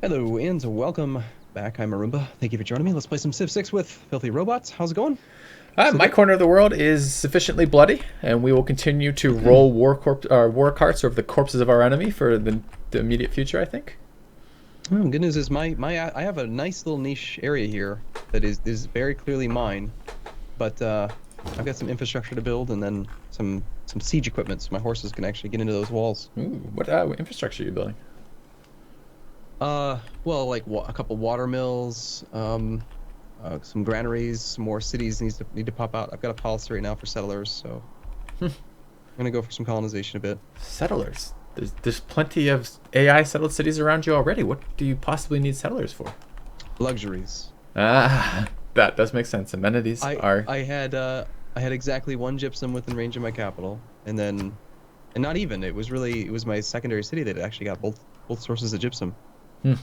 Hello and welcome back. I'm Arumba. Thank you for joining me. Let's play some Civ 6 with Filthy Robots. How's it going? My Scythia? corner of the world is sufficiently bloody, and we will continue to roll war carts over the corpses of our enemy for the immediate future, I think. Oh, good news is I have a nice little niche area here that is very clearly mine, but I've got some infrastructure to build and then some siege equipment so my horses can actually get into those walls. Ooh, what infrastructure are you building? Well, like a couple water mills, some granaries, some more cities need to pop out. I've got a policy right now for settlers, so I'm gonna go for some colonization a bit. Settlers. There's plenty of AI settled cities around you already. What do you possibly need settlers for? Luxuries. Ah, that does make sense. Amenities I are. I had uh I had exactly one gypsum within range of my capital, and not even. It was my secondary city that actually got both sources of gypsum. Hmm.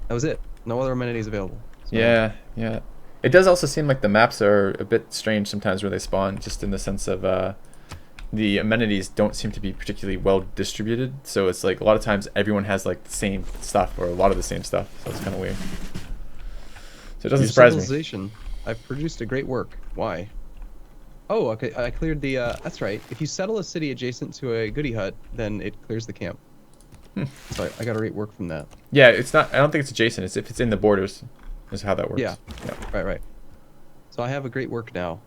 That was it. No other amenities available. So Yeah, yeah. It does also seem like the maps are a bit strange sometimes where they spawn, just in the sense of the amenities don't seem to be particularly well distributed. So it's like a lot of times everyone has like the same stuff or a lot of the same stuff. So it's kind of weird. So it doesn't your surprise me. civilization. I've produced a great work. Why? Oh, okay. I cleared the. That's right. If you settle a city adjacent to a goody hut, then it clears the camp. So I got a great work from that. Yeah, it's not. I don't think it's adjacent. It's if it's in the borders, is how that works. Yeah. Yeah. Right. So I have a great work now.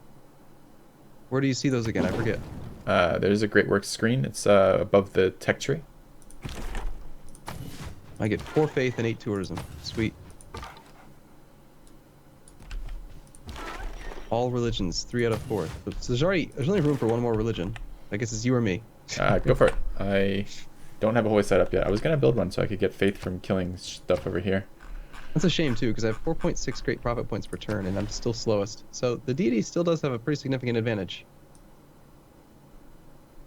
Where do you see those again? I forget. There's a great works screen. It's above the tech tree. I get 4 faith and 8 tourism. Sweet. All religions, 3 out of 4. So there's only room for one more religion. I guess it's you or me. Go for it. I don't have a holy set up yet. I was gonna build one so I could get faith from killing stuff over here. That's a shame too, because I have 4.6 great profit points per turn, and I'm still slowest. So the deity still does have a pretty significant advantage.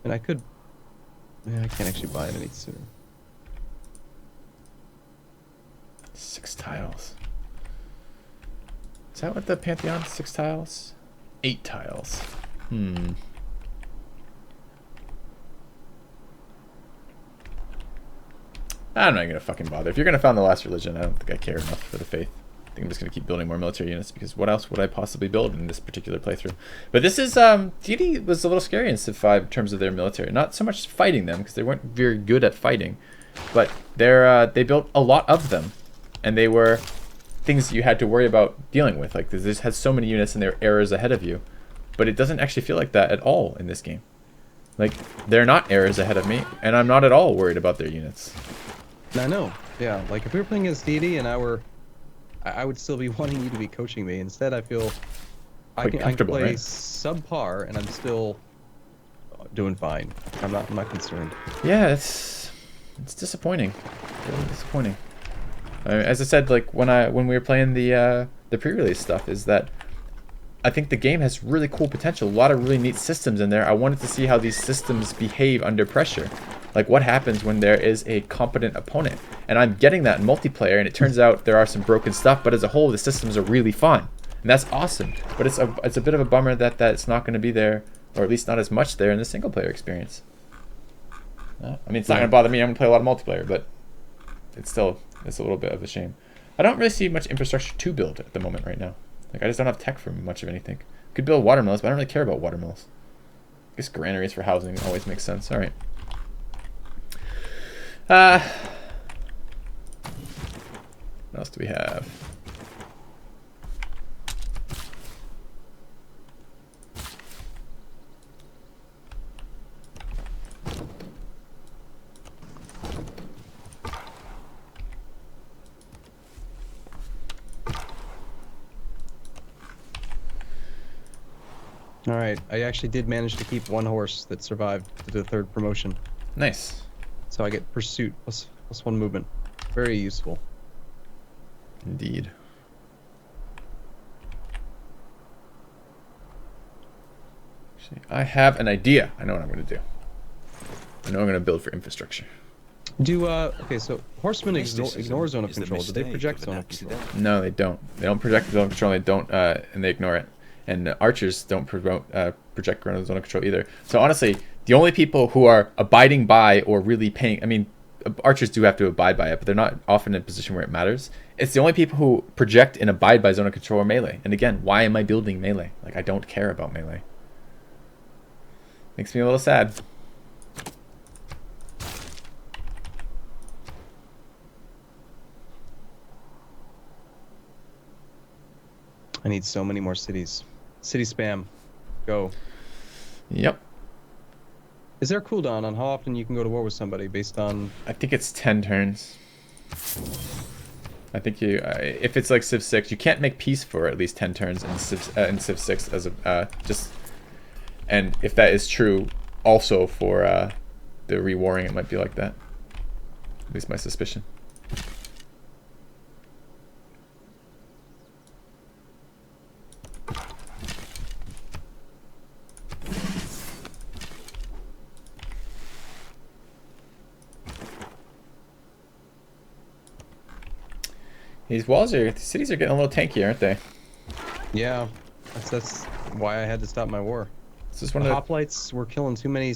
And I could. Yeah, I can't actually buy it any sooner. 6 tiles. Is that what the Pantheon? 6 tiles? 8 tiles. I'm not gonna fucking bother. If you're gonna found the last religion, I don't think I care enough for the faith. I think I'm just gonna keep building more military units because what else would I possibly build in this particular playthrough? But this is Deity was a little scary in Civ 5 in terms of their military. Not so much fighting them because they weren't very good at fighting, but they built a lot of them, and they were things you had to worry about dealing with. Like this has so many units and there are errors ahead of you, but it doesn't actually feel like that at all in this game. Like they're not errors ahead of me, and I'm not at all worried about their units. I know. Yeah, like if we were playing as deity and I would still be wanting you to be coaching me. Instead, I feel I can play right? subpar and I'm still doing fine. I'm not concerned. Yeah, it's disappointing. Really disappointing. As I said, like when we were playing the pre-release stuff, is that I think the game has really cool potential. A lot of really neat systems in there. I wanted to see how these systems behave under pressure. Like what happens when there is a competent opponent. And I'm getting that in multiplayer, and it turns out there are some broken stuff, but as a whole, the systems are really fun. And that's awesome. But it's a bit of a bummer that it's not going to be there, or at least not as much there in the single player experience. I mean, it's not going to bother me. I'm going to play a lot of multiplayer, but it's a little bit of a shame. I don't really see much infrastructure to build at the moment right now. Like I just don't have tech for much of anything. Could build watermills, but I don't really care about watermills. I guess granaries for housing always makes sense. All right. What else do we have? All right, I actually did manage to keep one horse that survived to the 3rd promotion. Nice. So I get pursuit plus 1 movement. Very useful. Indeed. Actually, I have an idea. I know what I'm going to do. I know I'm going to build for infrastructure. Okay, so horsemen ignore zone of control. Do they project zone of control? No, they don't. They don't project zone of control. They don't, and they ignore it. And archers don't project zone of control either. So honestly, the only people who are abiding by or really paying, I mean, archers do have to abide by it, but they're not often in a position where it matters. It's the only people who project and abide by zone of control are melee. And again, why am I building melee? Like, I don't care about melee. Makes me a little sad. I need so many more cities. City spam. Go. Yep. Is there a cooldown on how often you can go to war with somebody based on... I think it's 10 turns. I think you, if it's like Civ 6, you can't make peace for at least 10 turns in Civ 6 as a, and if that is true, also for the rewarring, it might be like that. At least my suspicion. These cities are getting a little tanky, aren't they? Yeah, that's why I had to stop my war. This is one The of hoplites were killing too many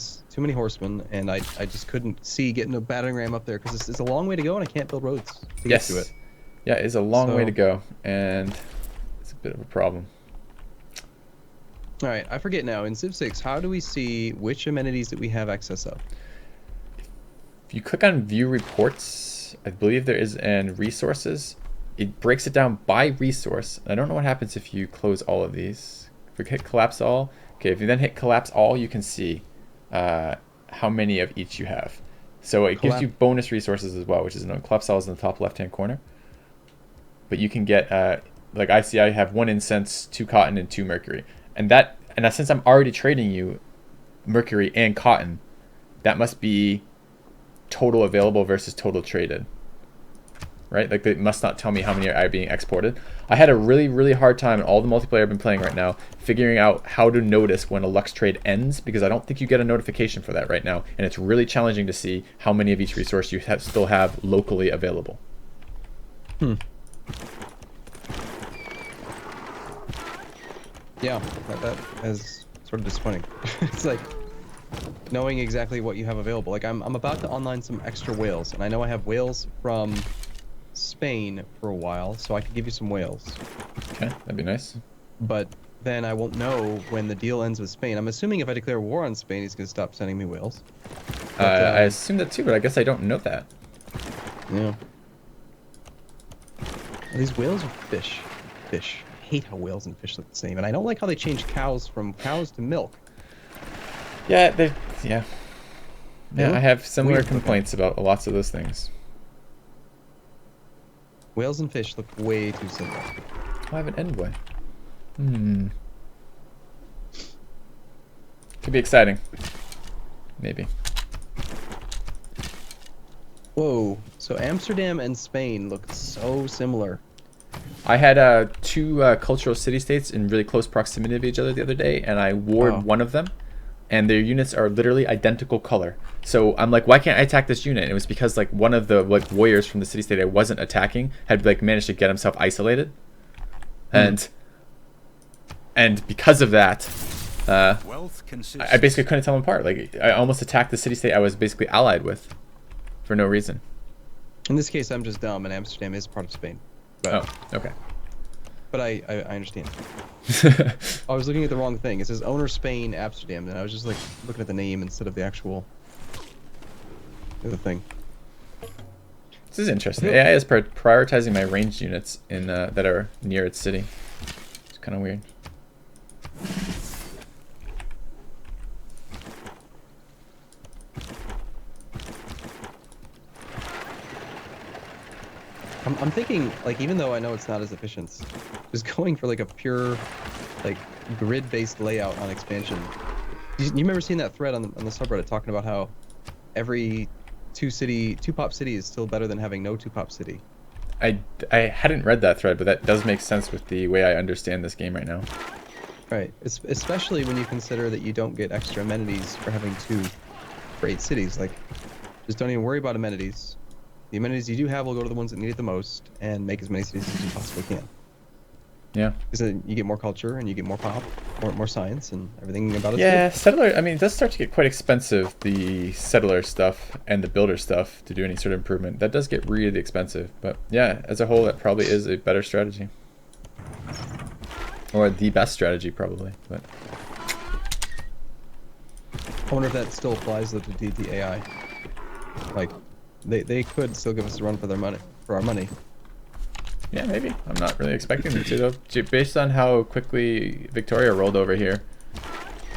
horsemen, and I just couldn't see getting a battering ram up there because it's a long way to go, and I can't build roads to get to it. Yeah, it's a long way to go, and it's a bit of a problem. All right, I forget now. In Civ 6, how do we see which amenities that we have access of? If you click on View Reports, I believe there is an Resources. It breaks it down by resource. I don't know what happens if you close all of these. If we hit Collapse All, okay, if you then hit Collapse All, you can see how many of each you have. So it gives you bonus resources as well, which is Collapse All is in the top left-hand corner. But you can get, like I see I have 1 incense, 2 cotton, and 2 mercury. And since I'm already trading you mercury and cotton, that must be total available versus total traded. Right? Like, they must not tell me how many are being exported. I had a really, really hard time in all the multiplayer I've been playing right now figuring out how to notice when a Lux trade ends, because I don't think you get a notification for that right now, and it's really challenging to see how many of each resource you still have locally available. Yeah, that is sort of disappointing. It's like knowing exactly what you have available. Like, I'm about to online some extra whales, and I know I have whales from Spain for a while, so I could give you some whales. Okay, that'd be nice. But then I won't know when the deal ends with Spain. I'm assuming if I declare war on Spain, he's going to stop sending me whales. But, I assume that too, but I guess I don't know that. Yeah. These whales are fish. Fish. I hate how whales and fish look the same, and I don't like how they change cows from cows to milk. Yeah, yeah. I have similar weird complaints about lots of those things. Whales and fish look way too similar. I have an envoy. Could be exciting. Maybe. Whoa. So Amsterdam and Spain look so similar. I had 2 cultural city-states in really close proximity of each other the other day, and I warred one of them, and their units are literally identical color. So I'm like, why can't I attack this unit? And it was because like one of the like warriors from the city-state I wasn't attacking had like managed to get himself isolated, and because of that, I basically couldn't tell them apart. Like, I almost attacked the city-state I was basically allied with for no reason. In this case, I'm just dumb, and Amsterdam is part of Spain. But, oh, okay. But I understand. I was looking at the wrong thing. It says owner Spain, Amsterdam, and I was just like looking at the name instead of the actual other thing. This is interesting. AI is prioritizing my ranged units in that are near its city. It's kind of weird. I'm thinking, like, even though I know it's not as efficient, just going for like a pure, like, grid-based layout on expansion. You remember seeing that thread on the subreddit talking about how every two-pop city is still better than having no two-pop city? I hadn't read that thread, but that does make sense with the way I understand this game right now. Right. Especially when you consider that you don't get extra amenities for having 2 great cities. Like, just don't even worry about amenities. The amenities you do have will go to the ones that need it the most, and make as many cities as you possibly can. Yeah. Because then you get more culture and you get more pop, more science and everything about it. Yeah, settler. I mean, it does start to get quite expensive. The settler stuff and the builder stuff to do any sort of improvement. That does get really expensive. But yeah, as a whole, that probably is a better strategy, or the best strategy probably. But I wonder if that still applies to the Deity AI. Like, they could still give us a run for our money. yeah, maybe. I'm not really expecting them to though. Based on how quickly Victoria rolled over here,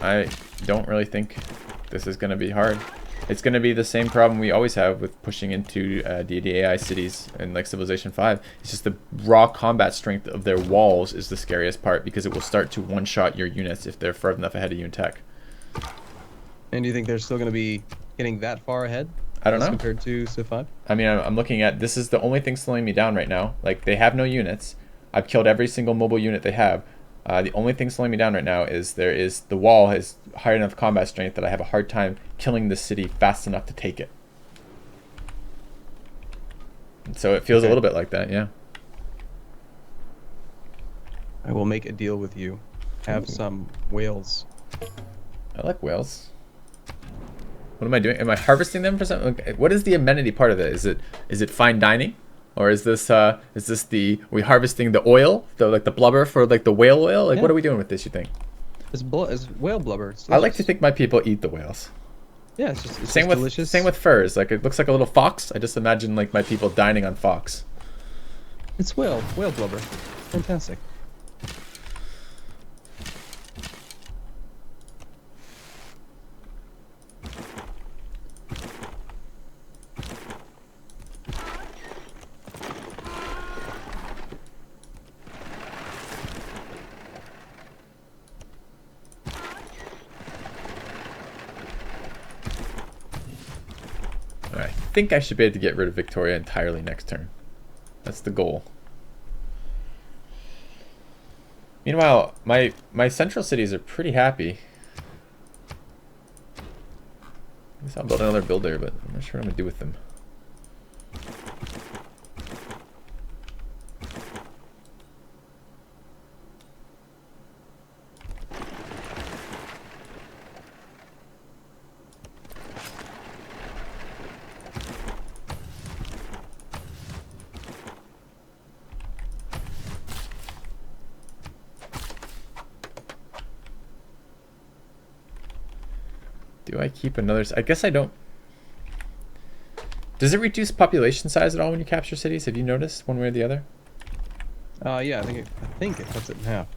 I don't really think this is going to be hard. It's going to be the same problem we always have with pushing into Deity AI cities in like Civilization 5. It's just the raw combat strength of their walls is the scariest part, because it will start to one-shot your units if they're far enough ahead of you in tech. And do you think they're still going to be getting that far ahead? I don't know. Compared to Civ 5? I mean, I'm looking at, this is the only thing slowing me down right now. Like, they have no units. I've killed every single mobile unit they have. The only thing slowing me down right now is the wall has high enough combat strength that I have a hard time killing the city fast enough to take it. And so it feels a little bit like that, yeah. I will make a deal with you. Have some whales. I like whales. What am I doing? Am I harvesting them for something? What is the amenity part of it? Is it fine dining, or is this are we harvesting the oil, the blubber for like the whale oil? Like, what are we doing with this? You think? It's whale blubber. I like to think my people eat the whales. Yeah, it's just delicious. Same with furs. Like, it looks like a little fox. I just imagine like my people dining on fox. It's whale blubber. Fantastic. I think I should be able to get rid of Victoria entirely next turn. That's the goal. Meanwhile, my central cities are pretty happy. I guess I'll build another builder, but I'm not sure what I'm going to do with them. Do I keep another? I guess I don't. Does it reduce population size at all when you capture cities? Have you noticed one way or the other? Yeah, I think it cuts it in half.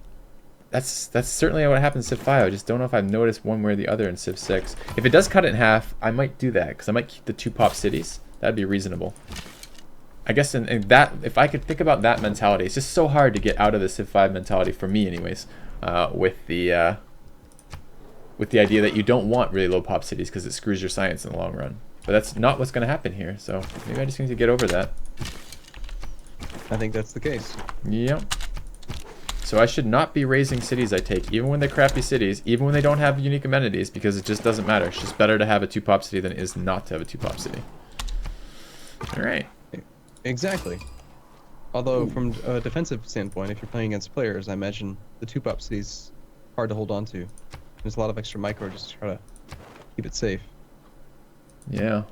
That's certainly what happens in Civ 5. I just don't know if I've noticed one way or the other in Civ 6. If it does cut it in half, I might do that, because I might keep the 2 pop cities. That'd be reasonable. I guess in that, if I could think about that mentality, it's just so hard to get out of the Civ 5 mentality for me, anyways. With the idea that you don't want really low pop cities because it screws your science in the long run. But that's not what's going to happen here, so maybe I just need to get over that. I think that's the case. Yep. So I should not be raising cities I take, even when they're crappy cities, even when they don't have unique amenities, because it just doesn't matter. It's just better to have a 2 pop city than it is not to have a 2 pop city. Alright. Exactly. Although, from a defensive standpoint, if you're playing against players, I imagine the 2 pop city's hard to hold on to. There's a lot of extra micro just to try to keep it safe. Yeah.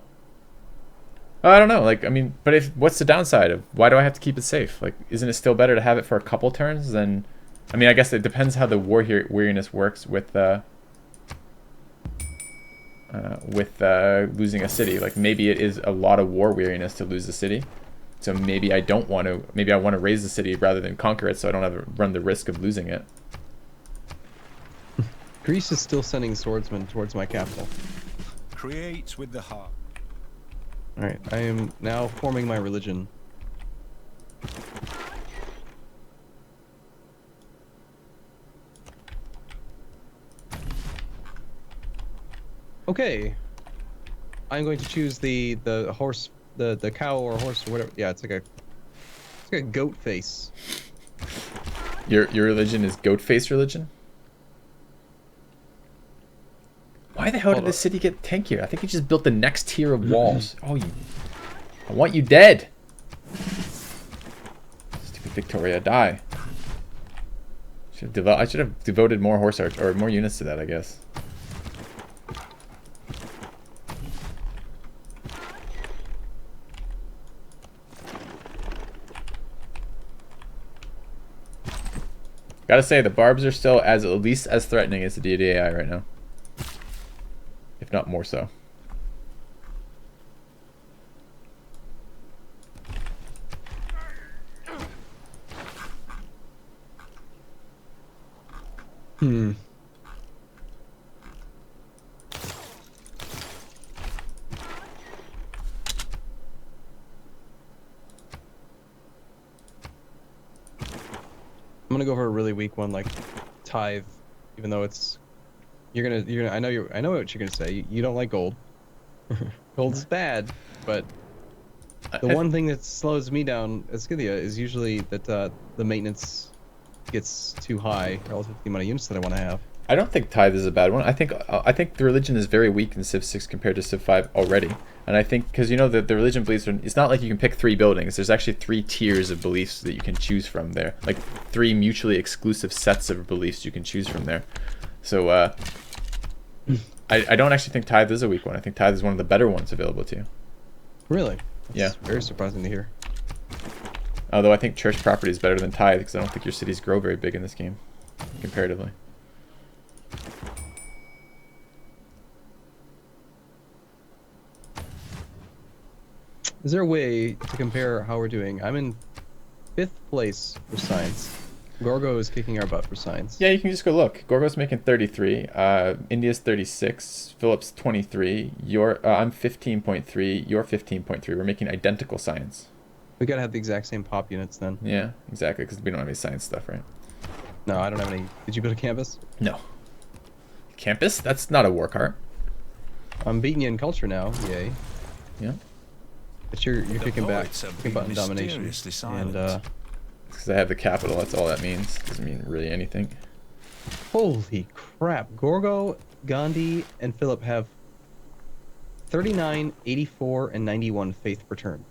I don't know. Like, I mean, but what's the downside of why do I have to keep it safe? Like, isn't it still better to have it for a couple turns than? I mean, I guess it depends how the weariness works with losing a city. Like, maybe it is a lot of war weariness to lose the city. So maybe I don't want to. Maybe I want to raise the city rather than conquer it, so I don't have to run the risk of losing it. Greece is still sending swordsmen towards my capital. Create with the heart. Alright, I am now forming my religion. Okay. I'm going to choose the horse, the cow or horse or whatever. Yeah, it's like a goat face. Your religion is goat face religion? Why the hell did this city get tankier? I think you just built the next tier of walls. Oh, I want you dead. Stupid Victoria, die. I should have devoted more horse arch or more units to that, I guess. Gotta say, the barbs are still at least as threatening as the Deity AI right now. If not more so. Hmm. I'm gonna go for a really weak one like tithe, even though it's you're gonna I know what you're gonna say. You don't like gold. Gold is bad, but the one thing that slows me down at Scythia is usually that the maintenance gets too high relative to the amount of units that I want to have. I don't think Tithe is a bad one. I think the religion is very weak in Civ 6 compared to Civ 5 already. And I think, because you know that the religion beliefs are, it's not like you can pick 3 buildings. There's actually 3 tiers of beliefs that you can choose from there. Like 3 mutually exclusive sets of beliefs you can choose from there. So I don't actually think Tithe is a weak one. I think Tithe is one of the better ones available to you. Really? That's Yeah. very surprising to hear. Although I think church property is better than Tithe, because I don't think your cities grow very big in this game, comparatively. Is there a way to compare how we're doing? I'm in 5th place for science. Gorgo is kicking our butt for science. Yeah, you can just go look. Gorgo's making 33. India's 36. Philip's 23. I'm 15.3. You're 15.3. We're making identical science. We gotta have the exact same pop units then. Yeah, exactly, because we don't have any science stuff, right? No, I don't have any. Did you build a campus? No. Campus? That's not a war cart. I'm beating you in culture now. Yay. Yeah. But you're kicking back. voids have Kicking butt in been domination. mysteriously silent. And Because I have the capital, that's all that means. Doesn't mean really anything. holy crap! Gorgo, Gandhi, and Philip have 39, 84, and 91 faith per turn.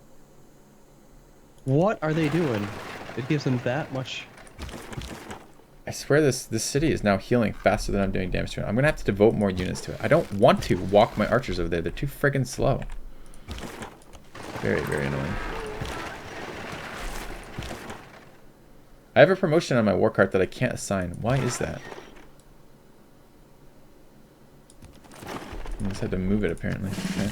What are they doing? It gives them that much. I swear this city is now healing faster than I'm doing damage to it. I'm going to have to devote more units to it. I don't want to walk my archers over there. They're too friggin' slow. Very, very annoying. I have a promotion on my war cart that I can't assign. Why is that? I just had to move it, apparently. Okay.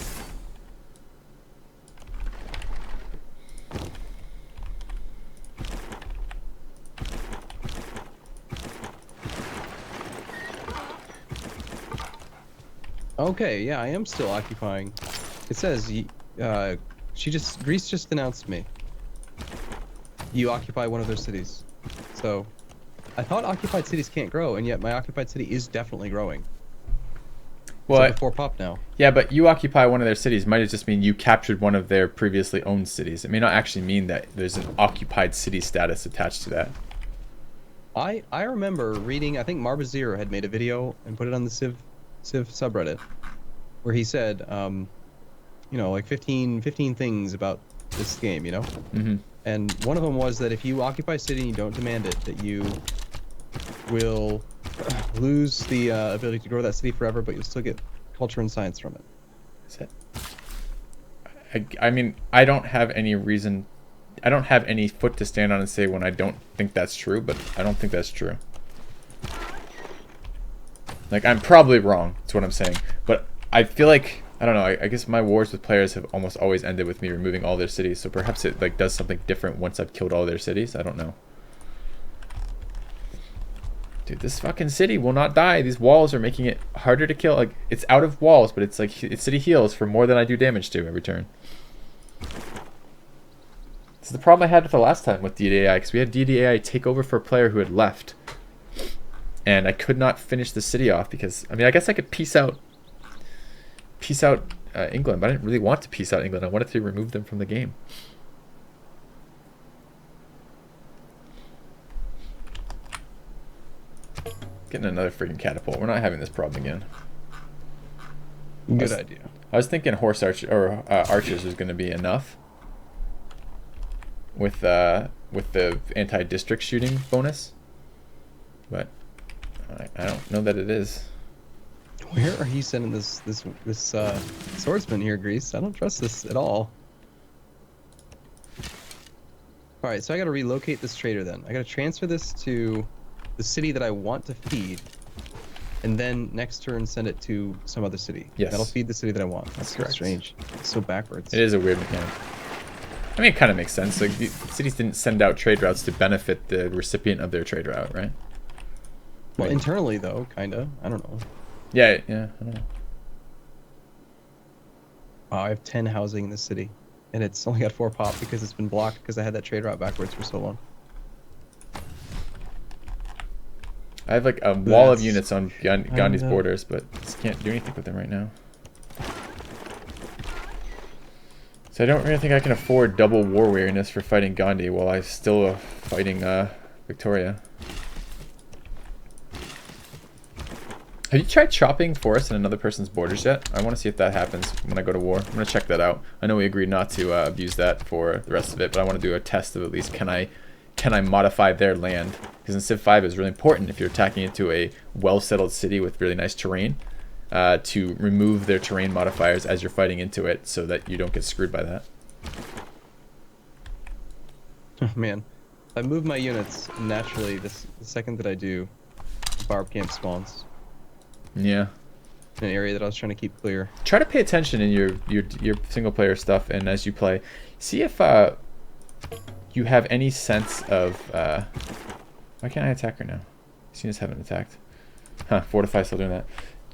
Okay, yeah, I am still occupying. It says, Greece just announced me. You occupy one of their cities. So, I thought occupied cities can't grow, and yet my occupied city is definitely growing. Well, It's before pop now. yeah, but you occupy one of their cities might just mean you captured one of their previously owned cities. It may not actually mean that there's an occupied city status attached to that. I remember reading, I think Marbazir had made a video and put it on the Civ subreddit, where he said, you know, like 15 things about this game, you know? Mm-hmm. And one of them was that if you occupy a city and you don't demand it, that you will lose the ability to grow that city forever, but you'll still get culture and science from it. Is it? I mean, I don't have any reason. I don't have any foot to stand on and say when I don't think that's true, but I don't think that's true. Like, I'm probably wrong, that's what I'm saying. But I feel like, I don't know, I guess my wars with players have almost always ended with me removing all their cities, so perhaps it like does something different once I've killed all their cities. I don't know. Dude, this fucking city will not die. These walls are making it harder to kill. Like, it's out of walls, but it's like its city heals for more than I do damage to every turn. This is the problem I had with the last time with Deity AI, because we had Deity AI take over for a player who had left. And I could not finish the city off because, I mean, I guess I could peace out England, but I didn't really want to peace out England. I wanted to remove them from the game. Getting another freaking catapult. We're not having this problem again. Good idea. I was thinking horse archers was going to be enough with the anti-district shooting bonus. but I don't know that it is. Where are you sending this swordsman here, Grease? I don't trust this at all. All right, so I got to relocate this trader then. I got to transfer this to the city that I want to feed, and then next turn send it to some other city. Yes. That'll feed the city that I want. That's So correct. strange. It's so backwards. It is a weird mechanic. I mean, it kind of makes sense. Like, the cities didn't send out trade routes to benefit the recipient of their trade route, right? Well, Right. internally though, kinda. I don't know. Yeah, I don't know. Wow, I have 10 housing in this city, and it's only got 4 pop because it's been blocked because I had that trade route backwards for so long. I have like a wall of That's units on Gandhi's kinda- borders, but just can't do anything with them right now. So I don't really think I can afford double war weariness for fighting Gandhi while I'm still fighting Victoria. Have you tried chopping forests in another person's borders yet? I want to see if that happens when I go to war. I'm going to check that out. I know we agreed not to abuse that for the rest of it, but I want to do a test of at least can I modify their land? Because in Civ 5 is really important if you're attacking into a well-settled city with really nice terrain to remove their terrain modifiers as you're fighting into it so that you don't get screwed by that. Oh, man, I move my units naturally. The second that I do, barb camp spawns Yeah. in an area that I was trying to keep clear. Try to pay attention in your single player stuff, and as you play, see if you have any sense of why can't I attack her now? These units haven't attacked. Huh, Fortify still doing that.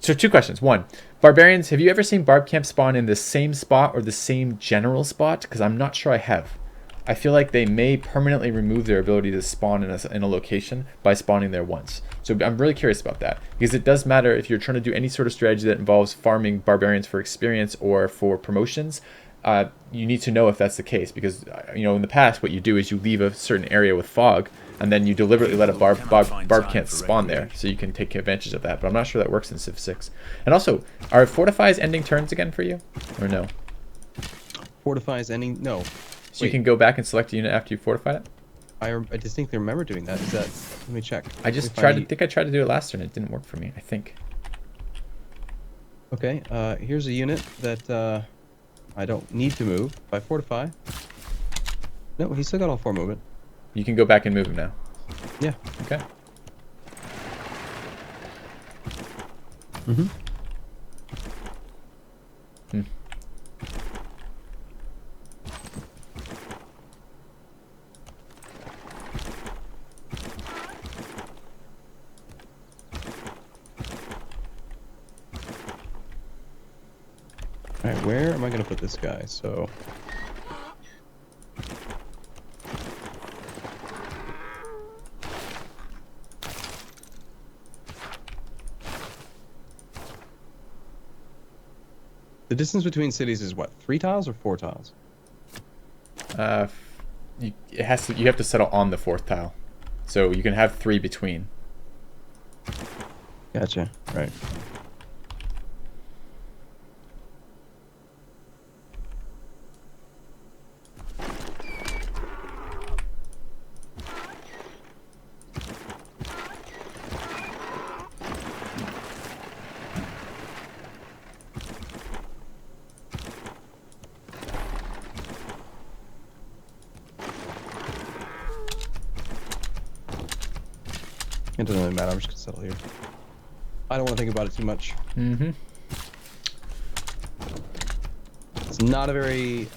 So 2 questions. 1, barbarians, have you ever seen barb camp spawn in the same spot or the same general spot? Because I'm not sure I have. I feel like they may permanently remove their ability to spawn in a location by spawning there once. So I'm really curious about that, because it does matter if you're trying to do any sort of strategy that involves farming barbarians for experience or for promotions. You need to know if that's the case, because in the past what you do is you leave a certain area with fog, and then you deliberately let a barb camp spawn there, so you can take advantage of that. But I'm not sure that works in Civ 6. And also, are fortifies ending turns again for you, or no? Fortifies ending? No. So you can go back and select a unit after you fortified it? I distinctly remember doing that. Is that? Let me check. I just If think I tried to do it last turn. It didn't work for me, I think. Okay, here's a unit that I don't need to move. If I fortify. No, he's still got all 4 movement. You can go back and move him now. Yeah. Okay. Mm-hmm. Hmm. All right, where am I gonna put this guy? So. The distance between cities is what? 3 tiles or 4 tiles? You have to settle on the 4th tile, so you can have 3 between. Gotcha. Right. It doesn't really matter. I'm just gonna settle here. I don't want to think about it too much. Mm-hmm. It's not a very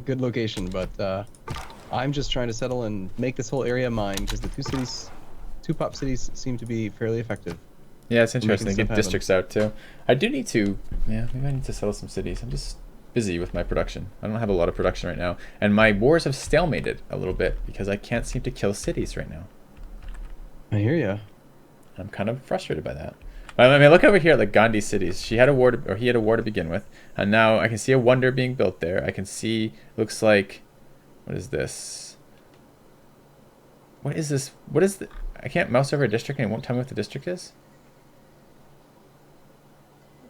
good location, but I'm just trying to settle and make this whole area mine because the 2 pop cities seem to be fairly effective. Yeah, it's Making interesting. stuff Get happen. districts out too. I do need to. Yeah, maybe I need to settle some cities. I'm just busy with my production. I don't have a lot of production right now, and my wars have stalemated a little bit because I can't seem to kill cities right now. I hear ya. I'm kind of frustrated by that. I mean, look over here at like Gandhi cities. He had a war to begin with, and now I can see a wonder being built there. I can see, looks like, what is this? What is this? What is the? I can't mouse over a district and it won't tell me what the district is.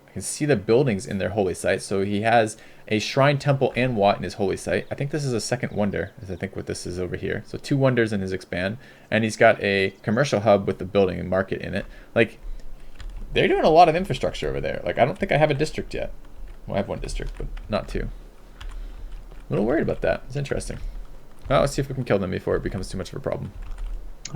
I can see the buildings in their holy site. So he has a shrine, temple, and Wat in his holy site. I think this is a second wonder, is I think what this is over here. So 2 wonders in his expand. And he's got a commercial hub with the building and market in it. Like, they're doing a lot of infrastructure over there. Like, I don't think I have a district yet. Well, I have 1 district, but not 2. A little worried about that. It's interesting. Well, let's see if we can kill them before it becomes too much of a problem.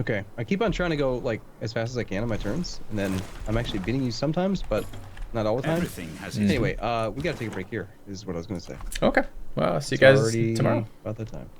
Okay, I keep on trying to go like as fast as I can on my turns, and then I'm actually beating you sometimes, but not all the time. Everything has its Anyway, we gotta take a break here. Is what I was gonna say. Okay. Well, I'll see you It's guys already tomorrow. about that time.